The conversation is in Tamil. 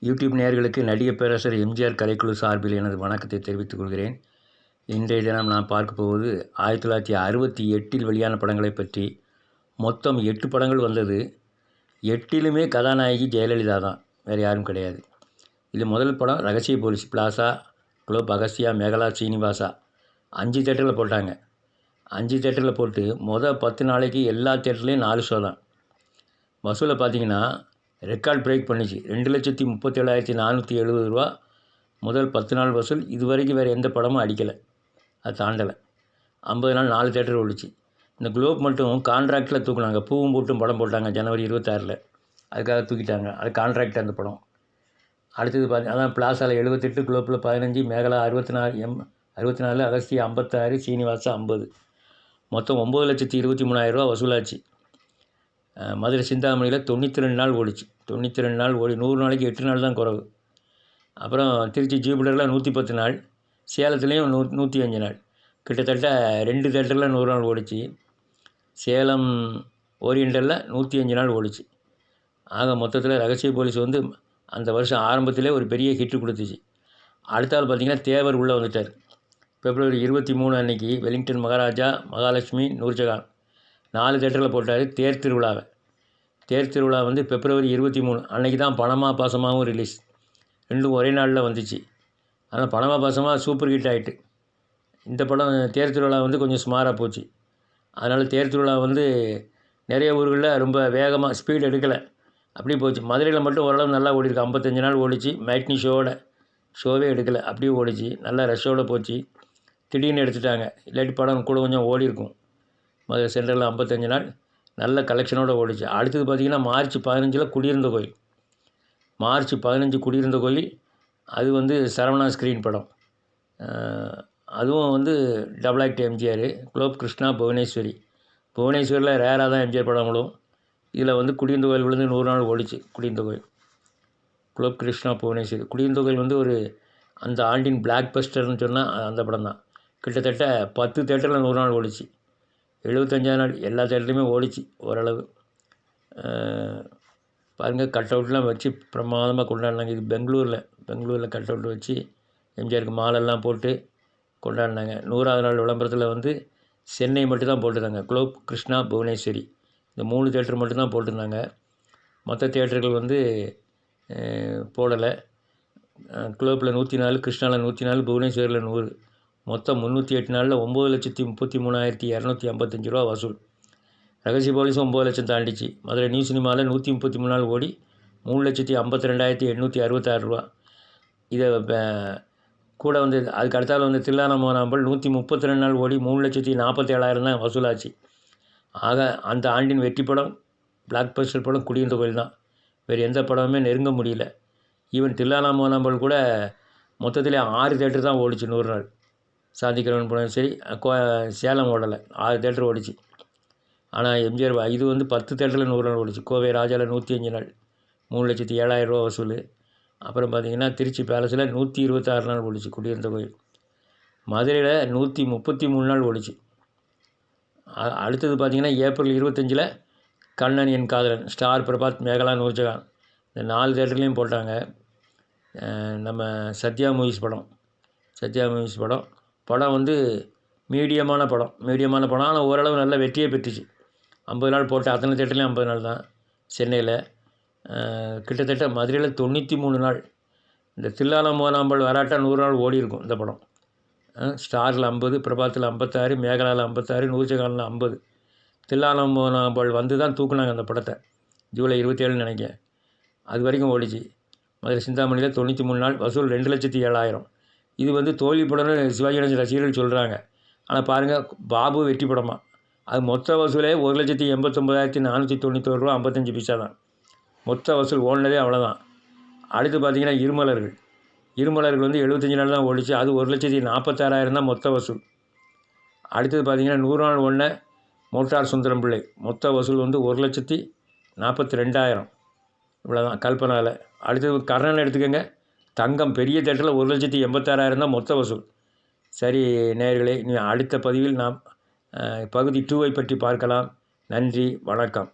யூடியூப் நேயர்களுக்கு நடிகர் பேரரசர் எம்ஜிஆர் கலைக்குழு சார்பில் எனது வணக்கத்தை தெரிவித்துக் கொள்கிறேன். இன்றைய தினம் நான் பார்க்க போவது 1968 வெளியான படங்களை பற்றி. மொத்தம் 8 படங்கள் வந்தது. 8லுமே கதாநாயகி ஜெயலலிதா தான், வேறு யாரும் கிடையாது. இது முதல் படம் ரகசிய police. Plaza, Globe, Agasthya, Mekala, Srinivasa 5 தேட்டரில் போட்டாங்க. 5 தேட்டரில் போட்டு 10 நாளைக்கு எல்லா தேட்டர்லேயும் 4 ஷோ தான். வசூலை பார்த்தீங்கன்னா ரெக்கார்ட் பிரேக் பண்ணிச்சு. 2,37,470 ரூபா முதல் 10 நாள் வசூல். இது வரைக்கும் வேறு எந்த படமும் அடிக்கலை, அது தாண்டலை. 50 நாள் 4 தேட்டர் ஓடிச்சு. இந்த குளோப் மட்டும் கான்ட்ராக்டில் தூக்குனாங்க. பூவும் போட்டும் படம் போட்டாங்க ஜனவரி 26, அதுக்காக தூக்கிட்டாங்க. அது கான்ட்ராக்ட் அந்த படம். அடுத்தது அதான் பிளாசாவில் 78, குளோப்பில் 15, மேகலா 64, அகஸ்தியா 56, சீனிவாசா 50. மொத்தம் 9,23,000 ரூபா வசூலாச்சு. மதுரை சிந்தாமணியில் 92 நாள் ஓடிச்சு. 92 நாள் ஓடி 100 நாளைக்கு 8 நாள் தான் குறவு. அப்புறம் திருச்சி ஜூபிட்டரில் 110 நாள், சேலத்துலேயும் 105 நாள். கிட்டத்தட்ட 2 தேட்டரில் 100 நாள் ஓடிச்சு. சேலம் ஓரியண்டலில் 105 நாள் ஓடிச்சு. ஆக மொத்தத்தில் ரகசிய போலீஸ் அந்த வருஷம் ஆரம்பத்திலே ஒரு பெரிய ஹிட்டு கொடுத்துச்சு. அடுத்த ஆள் பார்த்திங்கன்னா தேவர் உள்ளே வந்துட்டார். பிப்ரவரி 23 அன்னைக்கு வெலிங்டன் மகாராஜா, மகாலட்சுமி, நூர்ஜஹான் 4 தேட்டரில் போட்டார். தேர் திருவிழாவை. தேர் திருவிழா பிப்ரவரி 23 அன்றைக்கி தான் பணமா பாசமாகவும் ரிலீஸ். ரெண்டும் ஒரே நாளில் வந்துச்சு. ஆனால் பணமா பாசமாக சூப்பர் ஹிட் ஆகிட்டு. இந்த படம் தேர் திருவிழா கொஞ்சம் சுமாராக போச்சு. அதனால் தேர் திருவிழா நிறைய ஊர்களில் ரொம்ப வேகமாக ஸ்பீடு எடுக்கலை, அப்படியே போச்சு. மதுரையில் மட்டும் ஓரளவு நல்லா ஓடிருக்கு. 55 நாள் ஓடிச்சு. மேட்னி ஷோவே எடுக்கலை, அப்படியே ஓடிச்சு. நல்லா ரஷ்ஷோடு போச்சு. திடீர்னு எடுத்துட்டாங்க, இல்லாட்டி படம் கூட கொஞ்சம் ஓடி இருக்கும். மதுரை சென்ட்ரலில் 55 நாள் நல்ல கலெக்ஷனோடு ஓடிச்சு. அடுத்தது பார்த்திங்கன்னா மார்ச் 15 குடியிருந்த கோயில். மார்ச் 15 குடியிருந்த கோயில், அது சரவணா ஸ்க்ரீன் படம். அதுவும் double act MGR. Globe, Krishna, Bhuvaneswari. புவனேஸ்வரியில் ரேராக தான் எம்ஜிஆர் படம் விடும். இதில் குடியிருந்த கோயில் 100 நாள் ஓடிச்சு. குடியிருந்த கோயில், குளோப், கிருஷ்ணா, புவனேஸ்வரி. குடியிருந்த கோயில் ஒரு அந்த ஆண்டின் பிளாக் பஸ்டர்னு சொன்னால் அந்த படம் தான். கிட்டத்தட்ட 10 தேட்டரில் 100 நாள் ஓடிச்சு. 75 நாள் எல்லா தேட்டர்லையுமே ஓடிச்சு ஓரளவு. பாருங்கள், கட் அவுட்லாம் வச்சு பிரமாதமாக கொண்டாடினாங்க. இது பெங்களூரில் கட் அவுட் வச்சு எம்ஜிஆருக்கு மாலெல்லாம் போட்டு கொண்டாடினாங்க. 100ஆவது நாள் விளம்பரத்தில் சென்னை மட்டும்தான் போட்டுருந்தாங்க. குளோப், கிருஷ்ணா, புவனேஸ்வரி இந்த 3 தேட்டர் மட்டும்தான் போட்டிருந்தாங்க. மற்ற தேட்டர்கள் போடலை. குளோப்பில் 104, கிருஷ்ணாவில் 104, புவனேஸ்வரியில் 100. மொத்தம் 308 நாளில் 9,33,255 ரூபா வசூல். ரகசிய போலீஸும் 9 லட்சம் தாண்டிச்சு. மதுரை நியூ சினிமாவில் 133 நாள் ஓடி 3,52,866 ரூபா. இதை கூட அதுக்கு அடுத்தால் தில்லானா மோகனாம்பல் 132 நாள் ஓடி 3,47,000 தான் வசூலாச்சு. ஆக அந்த ஆண்டின் வெற்றி படம், பிளாக் பஸ்டர் படம் குடியிருந்த கோயில் தான். வேறு எந்த படமுமே நெருங்க முடியல. ஈவன் தில்லானா மோகனாம்பல் கூட மொத்தத்தில் 6 தேட்டர் தான் ஓடிச்சு 100 நாள். சாந்திக்கிறவன் படம் சரி, சேலம் ஓடலை, 6 தேட்டர் ஓடிச்சு. ஆனால் எம்ஜிஆர் இது 10 தேட்டரில் 100 நாள் ஓடிச்சு. கோவை ராஜாவில் 105 நாள் 3,07,000 ரூபா வசூல். அப்புறம் பார்த்திங்கன்னா திருச்சி பேலஸில் 126 நாள் ஓடிச்சு குடியிருந்த கோயில். மதுரையில் 133 நாள் ஓடிச்சு. அடுத்தது பார்த்திங்கன்னா ஏப்ரல் 25 கண்ணன் என் காதலன், ஸ்டார், பிரபாத், மேகலா, நூர்ஜஹான் இந்த 4 தேட்டர்லேயும் போட்டாங்க. நம்ம சத்யா மூவிஸ் படம். படம் மீடியமான படம். ஆனால் ஓரளவு நல்ல வெற்றியை பெற்றுச்சு. 50 நாள் போட்ட அத்தனை தேட்டர்லேயும் 50 நாள் தான். சென்னையில் கிட்டத்தட்ட மதுரையில் 93 நாள். இந்த தில்லானா மோகனாம்பல் வராட்டா 100 நாள் ஓடி இருக்கும் இந்த படம். ஸ்டாரில் 50, பிரபாத்தில் 56, மேகலாவில் 56, நூர்ஜஹானில் 50. தில்லானா மோகனாம்பல் தான் தூக்குனாங்க அந்த படத்தை. ஜூலை 27 நினைக்கிறேன். அது வரைக்கும் ஓடிச்சு. மதுரை சிந்தாமணியில் 93 நாள் வசூல் 2,07,000. இது தோல்வி படம்னு சிவாஜி கணேசன் ரசிகர்கள் சொல்கிறாங்க. ஆனால் பாருங்கள், பாபு வெற்றி படமாக அது மொத்த வசூலே 1,89,491 ரூபா 55 பைசா தான். மொத்த வசூல் ஓடினதே அவ்வளோதான். அடுத்து பார்த்திங்கன்னா இருமலர்கள் 75 நாள் தான் ஓடிச்சு. அது 1,46,000 தான் மொத்த வசூல். அடுத்தது பார்த்திங்கன்னா 100 நாள் ஓடின மோட்டார் சுந்தரம் பிள்ளை மொத்த வசூல் 1,42,000 இவ்வளோதான் கல்பனாவில். அடுத்தது கர்ணன் எடுத்துக்கோங்க. தங்கம் பெரிய தேட்டரில் 1,86,000 தான் மொத்த வசூல். சரி நேயர்களே, அடுத்த பதிவில் நாம் பகுதி 2ஐ பற்றி பார்க்கலாம். நன்றி, வணக்கம்.